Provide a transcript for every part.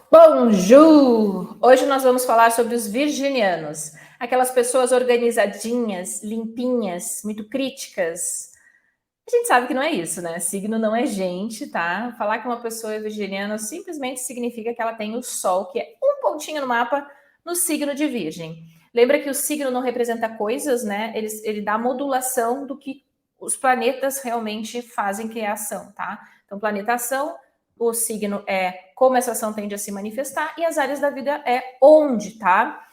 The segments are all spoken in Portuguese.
Bonjour! Hoje nós vamos falar sobre os virginianos, aquelas pessoas organizadinhas, limpinhas, muito críticas. A gente sabe que não é isso, né? Signo não é gente, tá? Falar que uma pessoa é virginiana simplesmente significa que ela tem o Sol, que é um pontinho no mapa, no signo de Virgem. Lembra que o signo não representa coisas, né? Ele dá modulação do que os planetas realmente fazem, que é a ação, tá? Então, planeta ação, o signo é como essa ação tende a se manifestar, e as áreas da vida é onde, tá?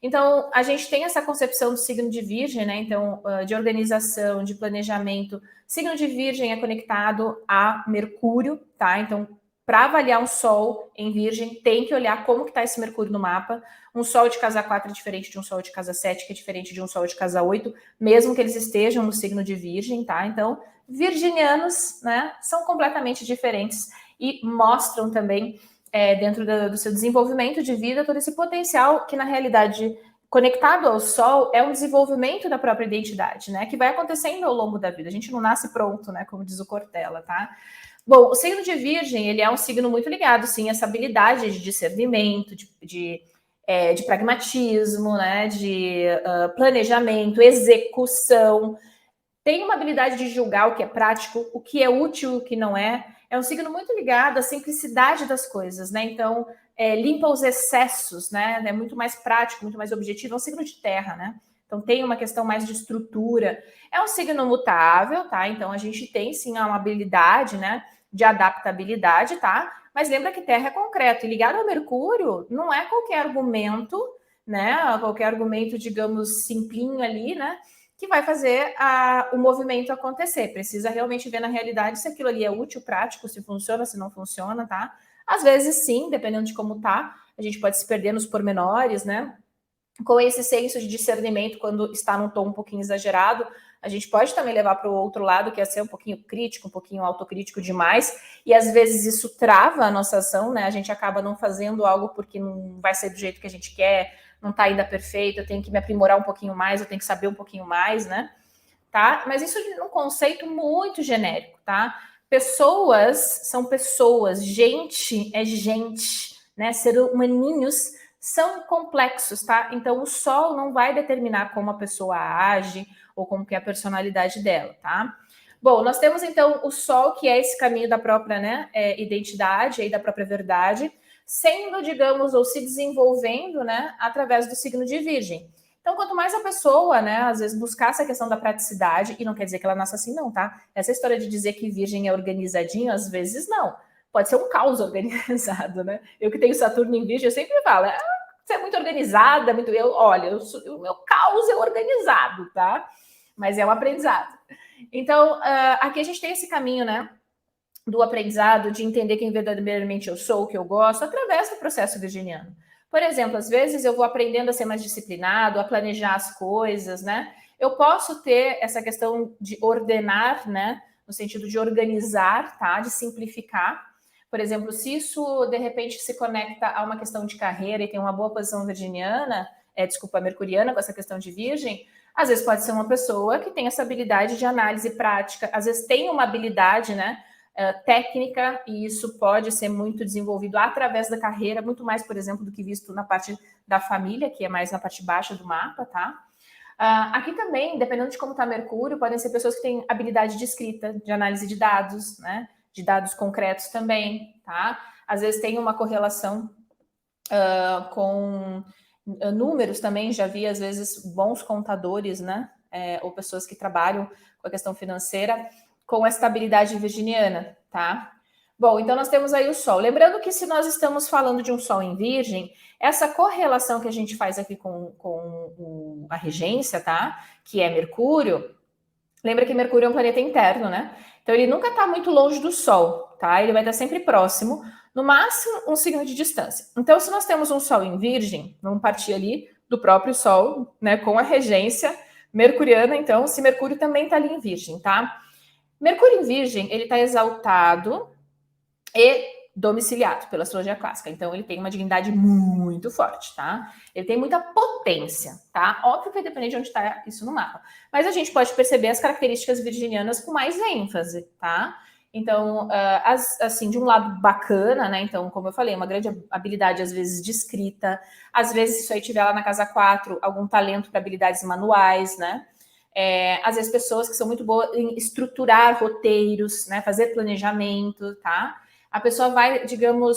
Então, a gente tem essa concepção do signo de Virgem, né? Então, de organização, de planejamento. Signo de Virgem é conectado a Mercúrio, tá? Então, para avaliar um Sol em Virgem, tem que olhar como que está esse Mercúrio no mapa. Um Sol de casa 4 é diferente de um Sol de casa 7, que é diferente de um Sol de casa 8, mesmo que eles estejam no signo de Virgem, tá? Então, virginianos, né, são completamente diferentes e mostram também dentro do seu desenvolvimento de vida, todo esse potencial que, na realidade, conectado ao Sol, é um desenvolvimento da própria identidade, né? Que vai acontecendo ao longo da vida. A gente não nasce pronto, né? Como diz o Cortella, tá? Bom, o signo de Virgem, ele é um signo muito ligado, sim, a essa habilidade de discernimento, de pragmatismo, né? De planejamento, execução. Tem uma habilidade de julgar o que é prático, o que é útil, o que não é. É um signo muito ligado à simplicidade das coisas, né? Então, limpa os excessos, né? É muito mais prático, muito mais objetivo. É um signo de terra, né? Então, tem uma questão mais de estrutura. É um signo mutável, tá? Então, a gente tem, sim, uma habilidade, né? De adaptabilidade, tá? Mas lembra que terra é concreto. E ligado ao Mercúrio, não é qualquer argumento, né? Qualquer argumento, digamos, simplinho ali, né? Que vai fazer o movimento acontecer. Precisa realmente ver na realidade se aquilo ali é útil, prático, se funciona, se não funciona, tá? Às vezes sim, dependendo de como tá, a gente pode se perder nos pormenores, né? Com esse senso de discernimento, quando está num tom um pouquinho exagerado, a gente pode também levar para o outro lado, que é ser um pouquinho crítico, um pouquinho autocrítico demais, e às vezes isso trava a nossa ação, né? A gente acaba não fazendo algo porque não vai ser do jeito que a gente quer, não está ainda perfeito, eu tenho que me aprimorar um pouquinho mais, eu tenho que saber um pouquinho mais, né? Tá? Mas isso é um conceito muito genérico, tá? Pessoas são pessoas, gente é gente, né? Ser humaninhos são complexos, tá? Então o Sol não vai determinar como a pessoa age ou como que é a personalidade dela, tá? Bom, nós temos então o Sol, que é esse caminho da própria, né, identidade e da própria verdade, sendo, digamos, ou se desenvolvendo, né, através do signo de Virgem. Então, quanto mais a pessoa, né, às vezes buscar essa questão da praticidade, e não quer dizer que ela nasce assim, não, tá? Essa história de dizer que Virgem é organizadinho, às vezes não. Pode ser um caos organizado, né? Eu que tenho Saturno em Virgem, eu sempre falo, você é muito organizada, muito. Olha, o meu caos é organizado, tá? Mas é um aprendizado. Então, aqui a gente tem esse caminho, né? Do aprendizado, de entender quem verdadeiramente eu sou, o que eu gosto, através do processo virginiano. Por exemplo, às vezes eu vou aprendendo a ser mais disciplinado, a planejar as coisas, né? Eu posso ter essa questão de ordenar, né? No sentido de organizar, tá? De simplificar. Por exemplo, se isso de repente se conecta a uma questão de carreira e tem uma boa posição virginiana, mercuriana, com essa questão de virgem, às vezes pode ser uma pessoa que tem essa habilidade de análise prática, às vezes tem uma habilidade, né? Técnica, e isso pode ser muito desenvolvido através da carreira, muito mais, por exemplo, do que visto na parte da família, que é mais na parte baixa do mapa, tá? Aqui também, dependendo de como está Mercúrio, podem ser pessoas que têm habilidade de escrita, de análise de dados, né? De dados concretos também, tá? Às vezes tem uma correlação com números também, já vi às vezes bons contadores, né? Ou pessoas que trabalham com a questão financeira, com a estabilidade virginiana, tá? Bom, então nós temos aí o Sol. Lembrando que se nós estamos falando de um Sol em Virgem, essa correlação que a gente faz aqui com a regência, tá? Que é Mercúrio. Lembra que Mercúrio é um planeta interno, né? Então ele nunca está muito longe do Sol, tá? Ele vai estar sempre próximo, no máximo um signo de distância. Então, se nós temos um Sol em Virgem, vamos partir ali do próprio Sol, né? Com a regência mercuriana, então, se Mercúrio também está ali em Virgem, tá? Mercúrio em Virgem, ele está exaltado e domiciliado pela astrologia clássica. Então, ele tem uma divindade muito forte, tá? Ele tem muita potência, tá? Óbvio que vai depender de onde está isso no mapa. Mas a gente pode perceber as características virginianas com mais ênfase, tá? Então, assim, de um lado bacana, né? Então, como eu falei, uma grande habilidade, às vezes, de escrita. Às vezes, se isso aí tiver lá na casa 4, algum talento para habilidades manuais, né? Às vezes, pessoas que são muito boas em estruturar roteiros, né? Fazer planejamento, tá? A pessoa vai, digamos,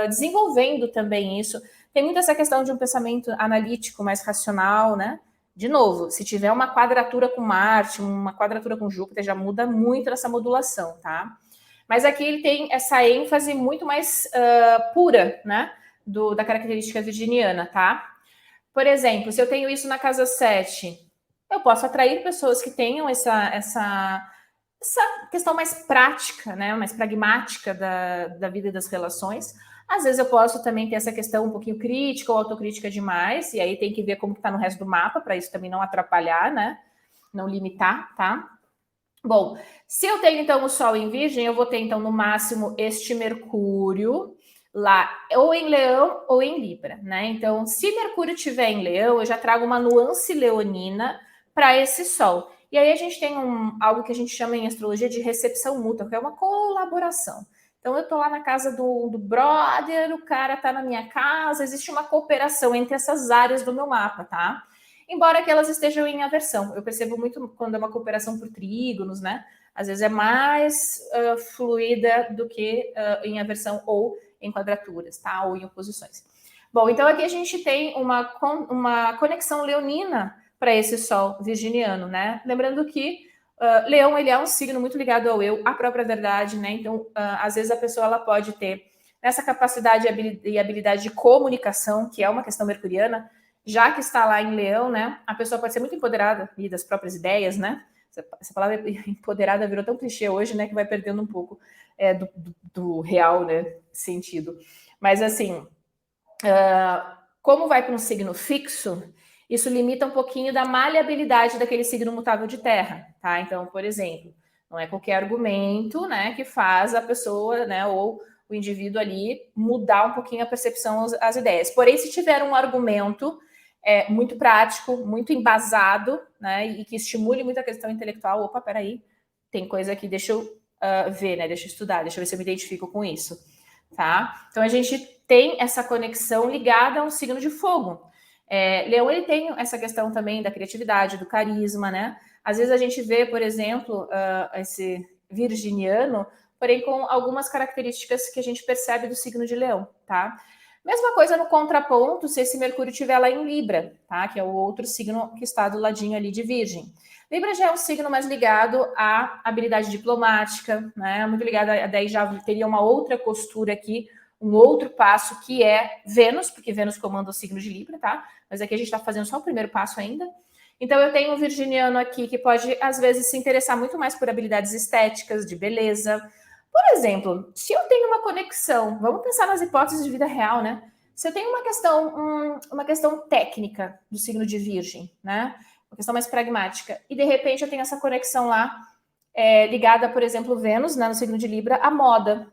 desenvolvendo também isso. Tem muito essa questão de um pensamento analítico, mais racional, né? De novo, se tiver uma quadratura com Marte, uma quadratura com Júpiter, já muda muito essa modulação, tá? Mas aqui ele tem essa ênfase muito mais pura, né? Da característica virginiana, tá? Por exemplo, se eu tenho isso na casa 7, eu posso atrair pessoas que tenham essa questão mais prática, né? Mais pragmática da vida e das relações. Às vezes eu posso também ter essa questão um pouquinho crítica ou autocrítica demais, e aí tem que ver como está no resto do mapa, para isso também não atrapalhar, né? Não limitar, tá? Bom, se eu tenho então o Sol em Virgem, eu vou ter então no máximo este Mercúrio lá, ou em Leão ou em Libra, né? Então, se Mercúrio tiver em Leão, eu já trago uma nuance leonina para esse Sol. E aí a gente tem algo que a gente chama em astrologia de recepção mútua, que é uma colaboração. Então, eu tô lá na casa do brother, o cara tá na minha casa, existe uma cooperação entre essas áreas do meu mapa, tá? Embora que elas estejam em aversão. Eu percebo muito quando é uma cooperação por trígonos, né? Às vezes é mais fluida do que em aversão ou em quadraturas, tá? Ou em oposições. Bom, então aqui a gente tem uma conexão leonina para esse Sol virginiano, né? Lembrando que Leão, ele é um signo muito ligado ao eu, à própria verdade, né? Então, às vezes a pessoa ela pode ter essa capacidade e habilidade de comunicação, que é uma questão mercuriana, já que está lá em Leão, né? A pessoa pode ser muito empoderada das próprias ideias, né? Essa palavra empoderada virou tão clichê hoje, né? Que vai perdendo um pouco do real, né? Sentido. Mas assim, como vai para um signo fixo, isso limita um pouquinho da maleabilidade daquele signo mutável de terra, tá? Então, por exemplo, não é qualquer argumento, né, que faz a pessoa, né, ou o indivíduo ali mudar um pouquinho a percepção, as ideias. Porém, se tiver um argumento muito prático, muito embasado, né, e que estimule muito a questão intelectual, opa, peraí, tem coisa aqui, deixa eu ver, né, deixa eu estudar, deixa eu ver se eu me identifico com isso, tá? Então, a gente tem essa conexão ligada a um signo de fogo. Leão, ele tem essa questão também da criatividade, do carisma, né? Às vezes a gente vê, por exemplo, esse virginiano, porém com algumas características que a gente percebe do signo de Leão, tá? Mesma coisa no contraponto, se esse Mercúrio estiver lá em Libra, tá? Que é o outro signo que está do ladinho ali de Virgem. Libra já é um signo mais ligado à habilidade diplomática, né? Muito ligado, daí já teria uma outra costura aqui, um outro passo que é Vênus, porque Vênus comanda o signo de Libra, tá? Mas aqui a gente está fazendo só o primeiro passo ainda. Então eu tenho um virginiano aqui que pode, às vezes, se interessar muito mais por habilidades estéticas, de beleza. Por exemplo, se eu tenho uma conexão, vamos pensar nas hipóteses de vida real, né? Se eu tenho uma questão técnica do signo de Virgem, né? Uma questão mais pragmática, e de repente eu tenho essa conexão lá ligada, por exemplo, Vênus, né, no signo de Libra, à moda.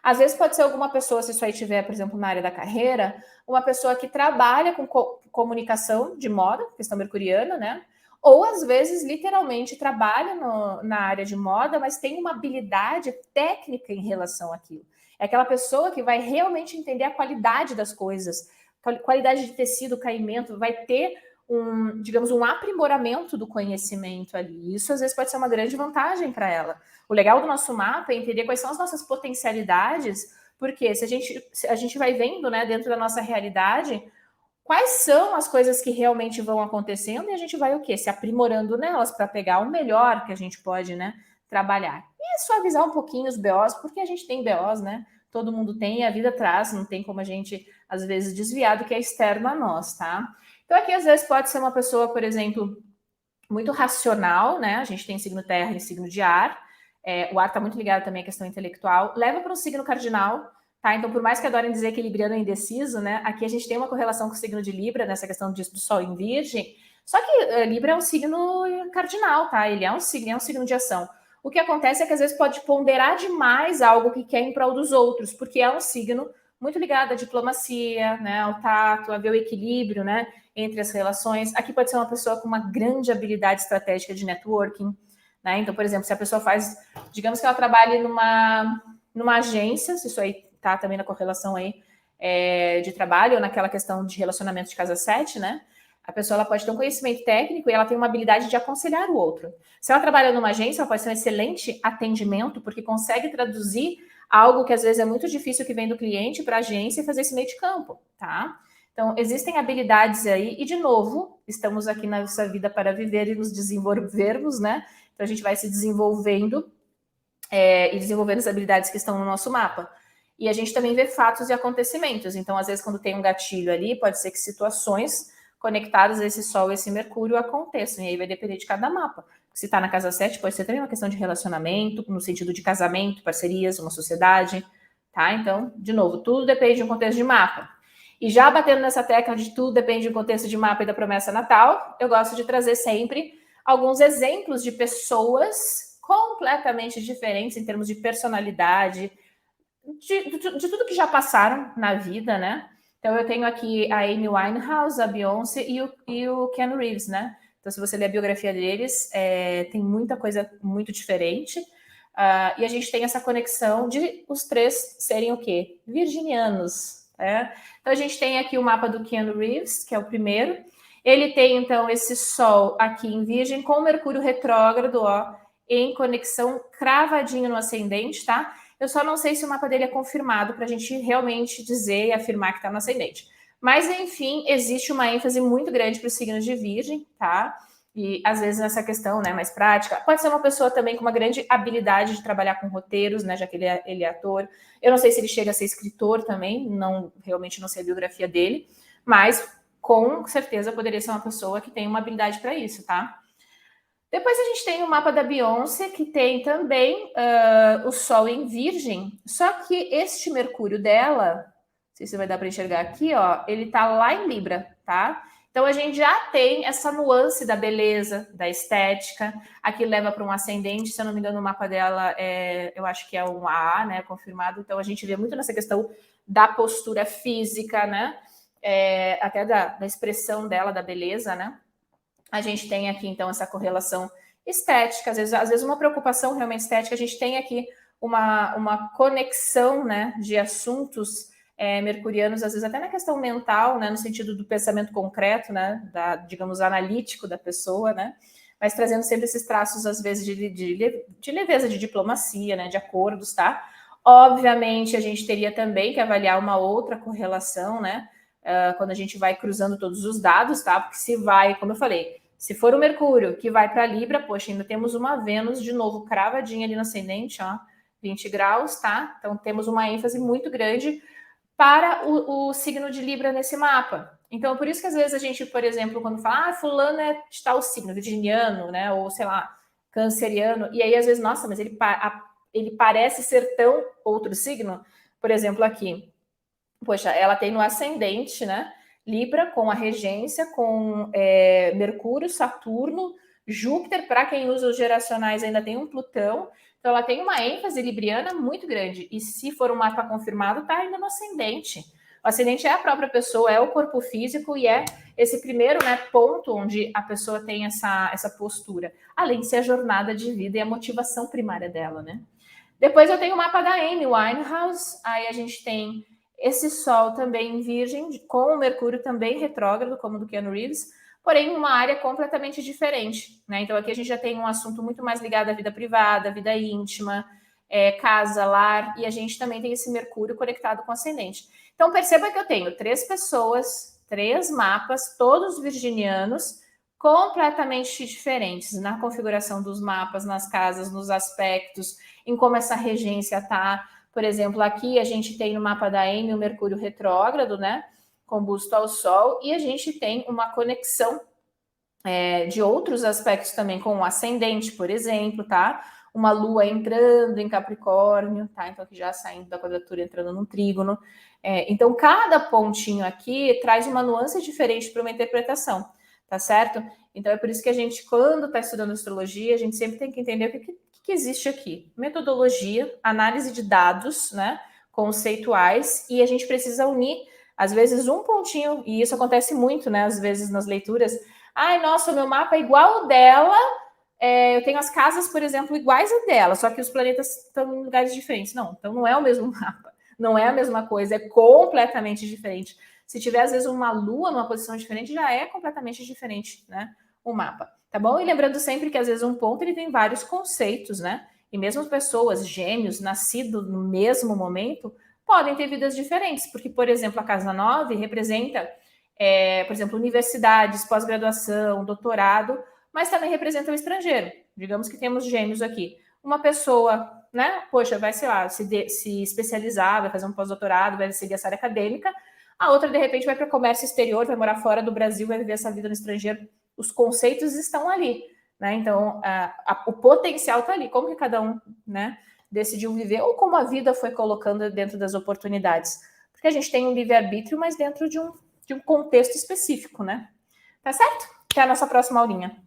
Às vezes pode ser alguma pessoa, se isso aí tiver, por exemplo, na área da carreira, uma pessoa que trabalha com comunicação de moda, questão mercuriana, né? Ou às vezes, literalmente, trabalha na área de moda, mas tem uma habilidade técnica em relação àquilo. É aquela pessoa que vai realmente entender a qualidade das coisas, qualidade de tecido, caimento, vai ter digamos, um aprimoramento do conhecimento ali. Isso às vezes pode ser uma grande vantagem para ela. O legal do nosso mapa é entender quais são as nossas potencialidades, porque se a gente vai vendo, né, dentro da nossa realidade, quais são as coisas que realmente vão acontecendo e a gente vai o quê? Se aprimorando nelas para pegar o melhor que a gente pode, né, trabalhar. E suavizar um pouquinho os BOs, porque a gente tem BOs, né? Todo mundo tem, a vida traz, não tem como a gente, às vezes, desviar do que é externo a nós, tá? Então, aqui, às vezes, pode ser uma pessoa, por exemplo, muito racional, né? A gente tem signo terra e signo de ar. O ar está muito ligado também à questão intelectual. Leva para um signo cardinal, tá? Então, por mais que adorem dizer que libriano é indeciso, né? Aqui a gente tem uma correlação com o signo de Libra, nessa questão do Sol em Virgem. Só que Libra é um signo cardinal, tá? Ele é um signo de ação. O que acontece é que às vezes pode ponderar demais algo que quer em prol dos outros, porque é um signo muito ligado à diplomacia, né, ao tato, a ver o equilíbrio, né, entre as relações. Aqui pode ser uma pessoa com uma grande habilidade estratégica de networking, né? Então, por exemplo, se a pessoa faz, digamos que ela trabalhe numa agência, se isso aí tá também na correlação aí de trabalho, ou naquela questão de relacionamento de casa 7, né? A pessoa ela pode ter um conhecimento técnico e ela tem uma habilidade de aconselhar o outro. Se ela trabalha numa agência, ela pode ser um excelente atendimento, porque consegue traduzir algo que às vezes é muito difícil que vem do cliente para a agência e fazer esse meio de campo, tá? Então, existem habilidades aí, e de novo, estamos aqui na nossa vida para viver e nos desenvolvermos, né? Então, a gente vai se desenvolvendo e desenvolvendo as habilidades que estão no nosso mapa. E a gente também vê fatos e acontecimentos. Então, às vezes, quando tem um gatilho ali, pode ser que situações conectadas a esse Sol e esse Mercúrio aconteçam. E aí vai depender de cada mapa. Se está na casa 7, pode ser também uma questão de relacionamento, no sentido de casamento, parcerias, uma sociedade, tá? Então, de novo, tudo depende de um contexto de mapa. E já batendo nessa tecla de tudo depende do contexto de mapa e da promessa natal, eu gosto de trazer sempre alguns exemplos de pessoas completamente diferentes em termos de personalidade, de tudo que já passaram na vida, né? Então, eu tenho aqui a Amy Winehouse, a Beyoncé e o Keanu Reeves, né? Então, se você ler a biografia deles, tem muita coisa muito diferente. E a gente tem essa conexão de os três serem o quê? Virginianos, né? Então, a gente tem aqui o mapa do Keanu Reeves, que é o primeiro. Ele tem, então, esse Sol aqui em Virgem, com Mercúrio retrógrado, ó, em conexão cravadinho no ascendente, tá? Eu só não sei se o mapa dele é confirmado para a gente realmente dizer e afirmar que está no ascendente. Mas, enfim, existe uma ênfase muito grande para os signos de Virgem, tá? E, às vezes, nessa questão, né, mais prática. Pode ser uma pessoa também com uma grande habilidade de trabalhar com roteiros, né, já que ele é ator. Eu não sei se ele chega a ser escritor também, realmente não sei a biografia dele, mas, com certeza, poderia ser uma pessoa que tem uma habilidade para isso, tá? Depois a gente tem o mapa da Beyoncé, que tem também o Sol em Virgem, só que este Mercúrio dela, não sei se vai dar para enxergar aqui, ó, ele tá lá em Libra, tá? Então a gente já tem essa nuance da beleza, da estética, aqui leva para um ascendente, se eu não me engano o mapa dela eu acho que é um AA, né, confirmado, então a gente vê muito nessa questão da postura física, né, até da expressão dela, da beleza, né? A gente tem aqui, então, essa correlação estética, às vezes uma preocupação realmente estética, a gente tem aqui uma conexão, né, de assuntos mercurianos, às vezes até na questão mental, né, no sentido do pensamento concreto, né, digamos, analítico da pessoa, né, mas trazendo sempre esses traços, às vezes, de leveza, de diplomacia, né, de acordos, tá? Obviamente, a gente teria também que avaliar uma outra correlação, né, quando a gente vai cruzando todos os dados, tá? Porque se vai, como eu falei, se for o Mercúrio que vai para Libra, poxa, ainda temos uma Vênus de novo cravadinha ali no ascendente, ó, 20 graus, tá? Então temos uma ênfase muito grande para o signo de Libra nesse mapa. Então, por isso que às vezes a gente, por exemplo, quando fala, fulano é de tal signo, virginiano, né? Ou sei lá, canceriano, e aí às vezes, nossa, mas ele parece ser tão outro signo, por exemplo, aqui. Poxa, ela tem no ascendente, né? Libra com a regência, com Mercúrio, Saturno, Júpiter, para quem usa os geracionais, ainda tem um Plutão. Então, ela tem uma ênfase libriana muito grande. E se for um mapa confirmado, está ainda no ascendente. O ascendente é a própria pessoa, é o corpo físico e é esse primeiro, né, ponto onde a pessoa tem essa postura. Além de ser a jornada de vida e a motivação primária dela, né? Depois eu tenho o mapa da Amy Winehouse. Aí a gente tem esse Sol também em Virgem, com o Mercúrio também retrógrado, como o do Keanu Reeves, porém uma área completamente diferente, né? Então aqui a gente já tem um assunto muito mais ligado à vida privada, à vida íntima, casa, lar, e a gente também tem esse Mercúrio conectado com o ascendente. Então perceba que eu tenho 3 pessoas, 3 mapas, todos virginianos, completamente diferentes na configuração dos mapas, nas casas, nos aspectos, em como essa regência está. Por exemplo, aqui a gente tem no mapa da Amy o Mercúrio retrógrado, né? Combusto ao Sol, e a gente tem uma conexão de outros aspectos também com o ascendente, por exemplo, tá? Uma lua entrando em Capricórnio, tá? Então, aqui já saindo da quadratura, entrando no trígono. Então, cada pontinho aqui traz uma nuance diferente para uma interpretação, tá certo? Então, é por isso que a gente, quando está estudando astrologia, a gente sempre tem que entender o que existe aqui. Metodologia, análise de dados, né? Conceituais, e a gente precisa unir, às vezes, um pontinho, e isso acontece muito, né? Às vezes, nas leituras. Ai, nossa, o meu mapa é igual o dela, eu tenho as casas, por exemplo, iguais a dela, só que os planetas estão em lugares diferentes. Não, então não é o mesmo mapa, não é a mesma coisa, é completamente diferente. Se tiver, às vezes, uma lua numa posição diferente, já é completamente diferente, né? O mapa, tá bom? E lembrando sempre que, às vezes, um ponto ele tem vários conceitos, né? E mesmo pessoas, gêmeos, nascidos no mesmo momento, podem ter vidas diferentes, porque, por exemplo, a casa 9 representa, por exemplo, universidades, pós-graduação, doutorado, mas também representa o estrangeiro. Digamos que temos gêmeos aqui. Uma pessoa, né, poxa, vai, sei lá, se especializar, vai fazer um pós-doutorado, vai seguir essa área acadêmica, a outra, de repente, vai para o comércio exterior, vai morar fora do Brasil, vai viver essa vida no estrangeiro. Os conceitos estão ali, né? Então, o potencial está ali. Como que cada um, né, decidiu viver, ou como a vida foi colocando dentro das oportunidades. Porque a gente tem um livre-arbítrio, mas dentro de um contexto específico, né? Tá certo? Até a nossa próxima aulinha.